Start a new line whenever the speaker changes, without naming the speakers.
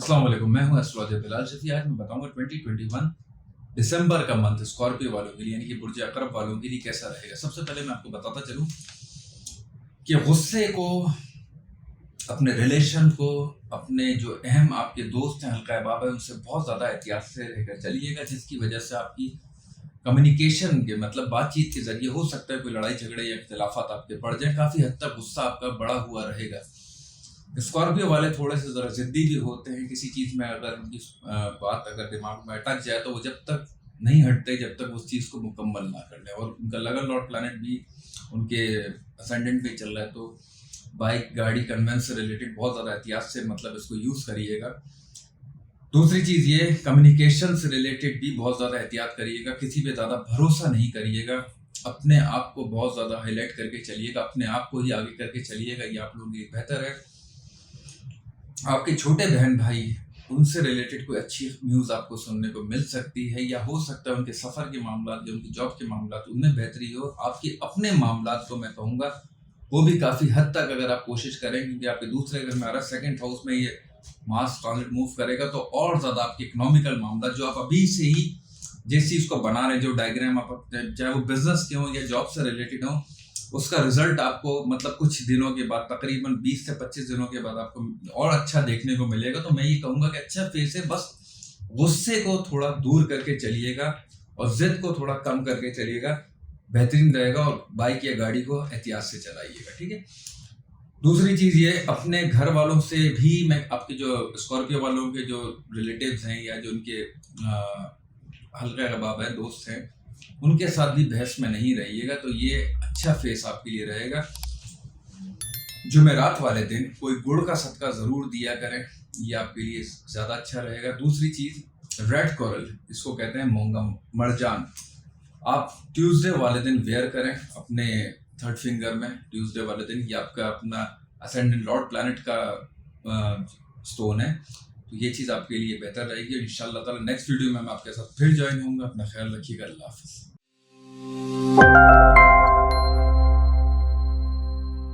अस्सलाम वालेकुम, मैं हूं एस्ट्रोलॉजर बिलाल शफी। आज मैं बताऊंगा 2021 दिसंबर का मंथ स्कॉर्पियो वालों के लिए यानी कि बुर्ज अकरब वालों के लिए कैसा रहेगा। सबसे पहले मैं आपको बताता चलूं कि गुस्से को, अपने रिलेशन को, अपने जो अहम आपके दोस्त हैं हल्का अहबाब है उनसे बहुत ज़्यादा एहतियात से रहकर चलिएगा, जिसकी वजह से आपकी कम्युनिकेशन के मतलब बातचीत के जरिए हो सकता है कोई लड़ाई झगड़े या इख्तिलाफात आपके बढ़ जाए। काफ़ी हद तक गुस्सा आपका बढ़ा हुआ रहेगा। स्कॉर्पियो वाले थोड़े से ज़रा ज़िद्दी भी होते हैं। किसी चीज़ में अगर उनकी बात अगर दिमाग में अटक जाए तो वो जब तक नहीं हटते जब तक उस चीज़ को मुकम्मल ना कर लें। और उनका लगन लॉर्ड प्लैनेट भी उनके असेंडेंट पे चल रहा है, तो बाइक गाड़ी कन्वेंस से रिलेटेड बहुत ज़्यादा एहतियात से मतलब इसको यूज़ करिएगा। दूसरी चीज़ ये कम्युनिकेशन से रिलेटेड भी बहुत ज़्यादा एहतियात करिएगा। किसी पे ज़्यादा भरोसा नहीं करिएगा। अपने आप को बहुत ज़्यादा हाईलाइट करके चलिएगा, अपने आप को ही आगे करके चलिएगा, ये आप लोगों के लिए बेहतर है। आपके छोटे बहन भाई उनसे रिलेटेड कोई अच्छी न्यूज़ आपको सुनने को मिल सकती है, या हो सकता है उनके सफ़र के मामला या उनकी जॉब के मामला उनमें बेहतरी हो। आपके अपने मामला तो मैं कहूँगा वो भी काफ़ी हद तक अगर आप कोशिश करें, क्योंकि आपके दूसरे घर में आ रहा है, सेकेंड हाउस में ये मास ट्रांजिट मूव करेगा, तो और ज़्यादा आपके इकोनॉमिकल मामला जो आप अभी से ही जिस चीज़ को बना रहे हैं, जो डायग्राम आप चाहे वो बिजनेस के हों या जॉब से रिलेटेड हो, उसका रिजल्ट आपको मतलब कुछ दिनों के बाद तकरीबन 20 से 25 दिनों के बाद आपको और अच्छा देखने को मिलेगा। तो मैं ये कहूँगा कि अच्छा फेस है, बस गुस्से को थोड़ा दूर करके चलिएगा और जिद को थोड़ा कम करके चलिएगा, बेहतरीन रहेगा। और बाइक या गाड़ी को एहतियात से चलाइएगा, ठीक है। दूसरी चीज़ ये, अपने घर वालों से भी मैं आपके जो स्कॉर्पियो वालों के जो रिलेटिव्स हैं या जो उनके हल्का अहबाब है, दोस्त हैं, उनके साथ भी बहस में नहीं रहिएगा। तो ये अच्छा फेस आपके लिए रहेगा। जुमेरात वाले दिन कोई गुड़ का सदका ज़रूर दिया करें, ये आपके लिए ज़्यादा अच्छा रहेगा। दूसरी चीज़, रेड कोरल, इसको कहते हैं मोंगा मरजान, आप ट्यूसडे वाले दिन वेयर करें अपने थर्ड फिंगर में। ट्यूसडे वाले दिन ये आपका अपना असेंडेंट लॉर्ड प्लैनेट का स्टोन है, तो ये चीज़ आपके लिए बेहतर रहेगी। इंशाअल्लाह ताला नेक्स्ट वीडियो में मैं आपके साथ फिर ज्वाइन होऊंगा। अपना ख्याल रखिएगा। अल्लाह हाफिज़।